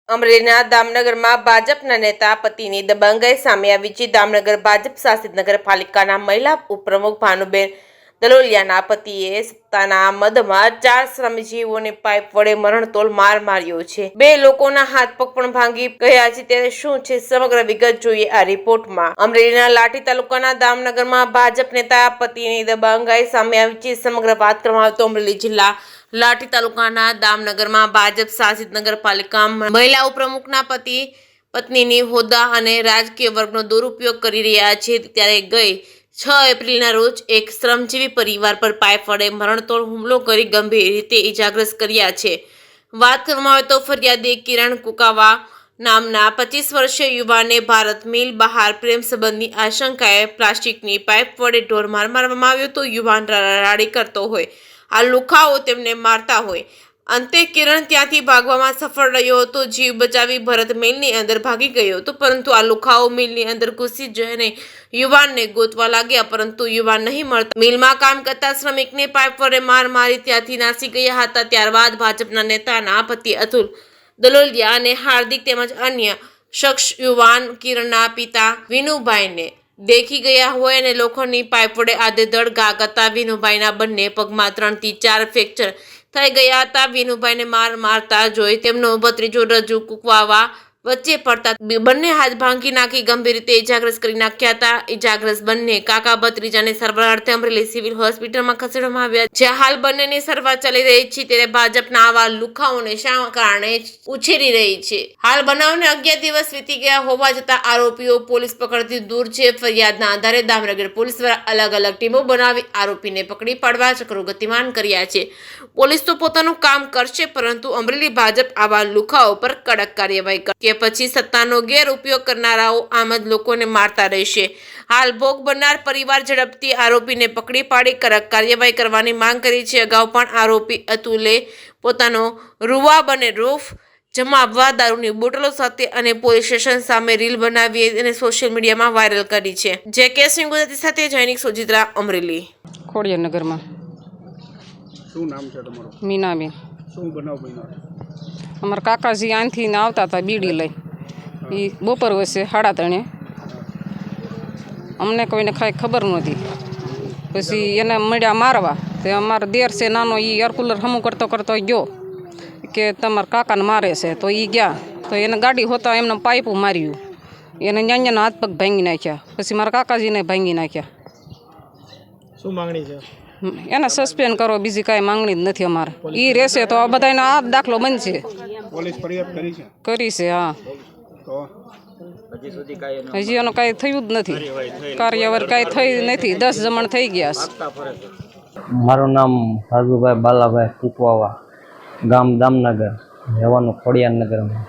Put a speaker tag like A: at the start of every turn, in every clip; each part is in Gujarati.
A: અમરેલીના દામનગરમાં ભાજપના નેતા પતિની દબંગાઈ સામે આવી છે। દામનગર ભાજપ શાસિત નગરપાલિકાના મહિલા ઉપપ્રમુખ ભાનુબેન દલોલિયાના પતિએ સપ્તાહના મધમાં 4 શ્રમજીવીઓને પાઇપ વડે મરણતોલ માર માર્યો છે। 2 લોકોના હાથ પગ પણ ભાંગી ગયા છે। ત્યારે શું છે સમગ્ર વિગત જોઈએ આ રિપોર્ટમાં। અમરેલીના લાઠી તાલુકાના દામનગરમાં ભાજપ નેતા પતિની દબંગાઈ સામે આવી છે। સમગ્ર વાત કરવામાં આવે તો અમરેલી જિલ્લા લાઠી તાલુકાના દામનગરમાં ભાજપ શાસિત નગરપાલિકા મહિલા ઉપપ્રમુખના પતિ પત્નીની હોદ્દા અને રાજકીય વર્ગનો દુરુપયોગ કરી રહ્યા છે। ત્યારે ગઈ 6 એપ્રિલના રોજ એક શ્રમજીવી પરિવાર પર પાઇપ વડે મરણતોલ હુમલો કરી ગંભીર રીતે ઇજાગ્રસ્ત કર્યા છે। વાત કરવામાં આવે તો ફરિયાદી કિરણ કુકાવા નામના 25 વર્ષીય યુવાનને ભારત મિલ બહાર પ્રેમ સંબંધની આશંકાએ પ્લાસ્ટિકની પાઇપ વડે ઢોરમાર મારવામાં આવ્યો તો યુવાન રાડી કરતો હોય આ લુખાઓ તેમને મારતા હોય। અંતે કિરણ ત્યાંથી ભાગવામાં સફળ રહ્યો હતો। જીવ બચાવી ભરત મિલની અંદર ભાગી ગયો હતો, પરંતુ આ લુખાઓ મિલની અંદર ઘૂસી જઈને યુવાનને ગોતવા લાગ્યા, પરંતુ યુવાન નહીં મળતા મિલમાં કામ કરતા શ્રમિકને પાઇપ વડે માર મારી ત્યાંથી નાસી ગયા હતા। ત્યારબાદ ભાજપના નેતાના પતિ અતુલ દલોલિયા અને હાર્દિક તેમજ અન્ય શખ્સ યુવાન કિરણના પિતા વિનુભાઈને દેખી ગયા હોય અને લોખંડની પાઇપ વડે આધેધડ ઘા કરતા વિનુભાઈના બંને પગમાં 3 થી 4 ફ્રેક્ચર થઈ ગયા હતા। વિનુભાઈને મારતા જોઈ તેમનો ભત્રીજો રજુ કુકવાવા વચ્ચે પડતા બંને હાથ ભાંગી નાખી ગંભીર રીતે ઇજાગ્રસ્ત કરી નાખ્યા હતા। ઇજાગ્રસ્ત બંને કાકા ભત્રીજાને સારવાર અર્થે અમરેલી સિવિલ હોસ્પિટલમાં ખસેડવામાં આવ્યા, જ્યાં હાલ બંનેની સારવાર ચાલી રહી છે। ત્યારે ભાજપના આવા લુખાઓને શા કારણે ઉછેરી રહી છે? હાલ બનાવને 11 દિવસ વીતી ગયા હોવા છતાં આરોપીઓ પોલીસ પકડથી દૂર છે। ફરિયાદના આધારે દામનગર પોલીસ દ્વારા અલગ અલગ ટીમો બનાવી આરોપીને પકડી પાડવા ચક્રો ગતિમાન કર્યા છે। પોલીસ તો પોતાનું કામ કરશે, પરંતુ અમરેલી ભાજપ આવા લુખાઓ પર કડક કાર્યવાહી કરશે પછી સત્તાનો ગેરઉપયોગ કરનારાઓ આમ જ લોકોને મારતા રહેશે। હાલ ભોગ બનનાર પરિવાર ઝડપથી આરોપીને પકડી પાડી કડક કાર્યવાહી કરવાની માંગ કરી છે। અગાઉ પણ આરોપી અતુલે પોતાનો રૂવાબ અને રોફ જમાવવા દારૂની બોટલો સાથે અને પોલીસ સ્ટેશન સામે રીલ બનાવી અને સોશિયલ મીડિયામાં વાયરલ કરી છે। જે કેસની ગુજરાતી સાથે જૈનિક સોજિત્રા અમરેલી
B: ખોડિયાનગરમાં।
C: શું નામ છે તમારું?
B: મીનાબેન।
C: શું બનાવ બન્યો?
B: અમારા કાકાજી આનથી આવતા હતા બીડી લઈ, એ બપોર વચ્ચે 3:30 અમને કોઈને કાંઈ ખબર નહોતી। પછી એને મળ્યા મારવા, તે અમારો દેર છે નાનો, એ એર કુલર હમું કરતો કરતો ગયો કે તમારા કાકાને મારે છે, તો એ ગયા તો એને ગાડી હોતા એમને પાઇપું માર્યું, એને ન્યાન્યાના હાથ પગ ભાંગી નાખ્યા, પછી મારા કાકાજીને ભાંગી નાખ્યા।
C: શું માંગણી છે?
B: એને સસ્પેન્ડ કરો, બીજી કાંઈ માંગણી જ નથી અમારે। એ રહેશે તો બધાને આ દાખલો બનશે।
C: પોલીસ ફરિયાદ કરી છે?
B: કરી છે, હા।
C: તો
B: હજી એનું કાંઈ થયું જ નથી, કાર્યવાહી કાંઈ થઈ નથી। 10 જમણ થઈ ગયા છે।
D: મારું નામ રાજુભાઈ બાલાભાઈ કુકવાવા, ગામ દામનગર, રહેવાનું ખોડિયાનગરમાં।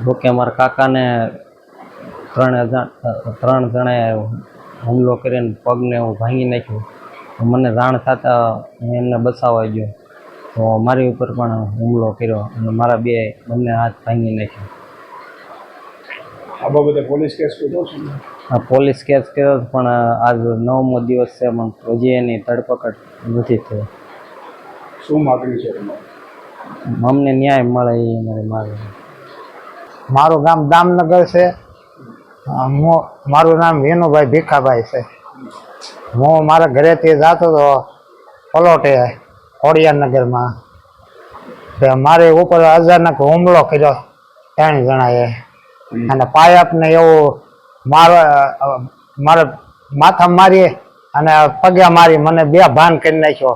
D: જોકે મારા કાકાને 3 જણાએ હુમલો કરીને પગને હું ભાંગી નાખ્યું। મને જાણ થતાં હું એમને બચાવવા ગયો તો મારી ઉપર પણ હુમલો કર્યો અને મારા બંને હાથ ભાંગી નાખ્યા।
C: આ બાબતે પોલીસ કેસ કર્યો છે?
D: પોલીસ કેસ કર્યો પણ આજ 9મો દિવસ છે, પણ હજી એની ધરપકડ નથી થઈ।
C: શું માગણી છે તમારી?
D: અમને ન્યાય મળે એ મારી માગણી।
E: મારું ગામ દામનગર છે। મારું નામ વિનુભાઈ ભીખાભાઈ છે। હું મારા ઘરેથી જતો હતો પલોટે ખોડિયાનગરમાં, મારી ઉપર અચાનક હુમલો કર્યો 3 જણાએ, અને પાયપને એવું મારે માથા મારી અને પગે મારી, મને 2 ભાન કરી નાખ્યો।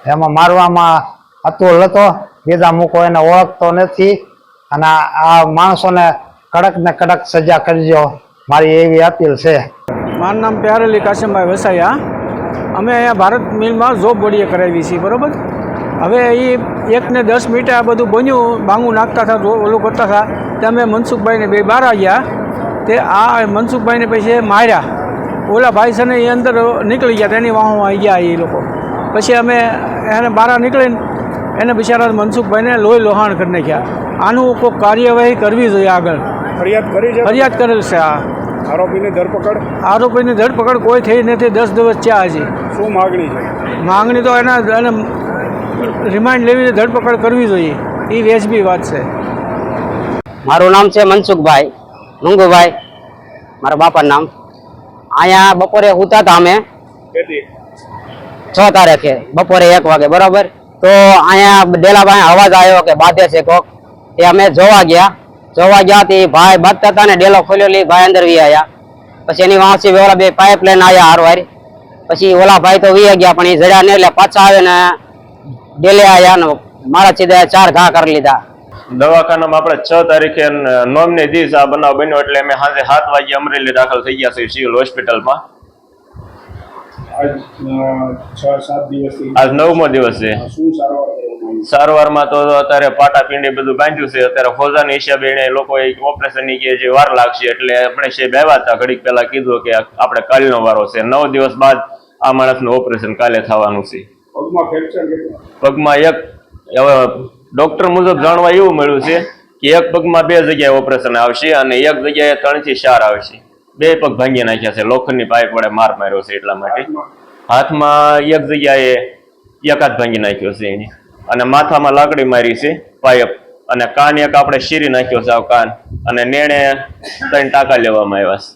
E: એમાં મારવામાં અતુલ હતો, બીજા મૂકો એને ઓળખતો નથી, અને આ માણસોને કડક ને કડક સજા કરજો, મારી એવી અપીલ છે।
F: મારું નામ પ્યારેલી કાશમભાઈ વસાયા। અમે અહીંયા ભારત મિલમાં જોબ બોડીએ કરાવી છીએ, બરાબર। હવે એ 1 ને 10 મિનિટે આ બધું બન્યું, બાંગું નાખતા હતા, ઓલું કરતા હતા, તે અમે મનસુખભાઈને 2 બહાર આવ્યા, તે આ મનસુખભાઈને પછી માર્યા। ઓલા ભાઈ છે ને એ અંદર નીકળી ગયા, તેની વાહો આવી ગયા એ લોકો। પછી અમે એને બહાર નીકળીને એને બિચારા મનસુખભાઈને લોહી લોહાણ કરી નાખ્યા। આનું કોઈ કાર્યવાહી કરવી જોઈએ આગળ।
C: ફરિયાદ કરી છે?
F: ફરિયાદ કરેલ છે। આ
C: આરોપીની ધરપકડ?
F: આરોપીની ધરપકડ કોઈ થઈ નથી, 10 દિવસ થયા હજી।
C: શું માગણી છે?
F: માગણી તો એને રિમાન્ડ લેવી, ધરપકડ કરવી જોઈએ, એ વ્યાજબી વાત છે।
G: મારું નામ છે મનસુખભાઈ મંગુભાઈ, મારા બાપાનું નામ. અહીંયા બપોરે હુતા હતા અમે
C: કેટલી
G: 6 તારીખે બપોરે 1 વાગે, બરાબર. તો અહીંયા ડેલાભાઈ અવાજ આવ્યો કે બાંધે છે કોક. એ અમે જોવા ગયા તે ભાઈ બાંધતા હતા ને ડેલો ખોલ્યો લી ભાઈ અંદર વી આવ્યા. પછી એની વાંસી ઓલા બે પાઇપલાઈન આવ્યા હારવાર. પછી ઓલા ભાઈ તો વી ગયા પણ એ જડ્યા ને એટલે પાછા આવે ને ડેલે આવ્યા ને મારા સીધા 4 ઘા કરી લીધા.
H: દવાખાનામાં આપણે 6 તારીખે નોમની દિવસ આ બનાવ બન્યો એટલે અમે સાંજે 7 વાગે અમરેલી દાખલ થઈ ગયા છે સિવિલ હોસ્પિટલમાં.
C: આજ 6-7 દિવસથી
H: આજ 9મો દિવસ છે.
C: શું સારવાર કરવામાં આવી?
H: સારવારમાં તો અત્યારે પાટાપિંડી બધું બાંધ્યું છે. અત્યારે ફોજાના હિસાબે એને લોકો ઓપરેશનની કે જે વાર લાગશે એટલે આપણે સાહેબ આવ્યા હતા ઘડીક પહેલા કીધું કે આપણે કાલનો વારો છે. 9 દિવસ બાદ આ માણસનું ઓપરેશન કાલે થવાનું છે.
C: પગમાં ફ્રેક્ચર કેટલા?
H: પગમાં એક, હવે ડોક્ટર મુજબ જાણવા એવું મળ્યું છે કે એક પગમાં 2 જગ્યાએ ઓપરેશન આવશે અને એક જગ્યાએ 3 થી 4 આવશે. 2 પગ ભાંગી નાખ્યા છે, લોખંડની પાઇપ વડે માર માર્યો છે એટલા માટે. હાથમાં એક જગ્યાએ એક હાથ ભાંગી નાખ્યો છે એની, અને માથામાં લાકડી મારી છે પાઇપ, અને કાન એક આપણે શીરી નાખ્યો છે કાન, અને નેણે 3 ટાંકા લેવામાં આવ્યા છે.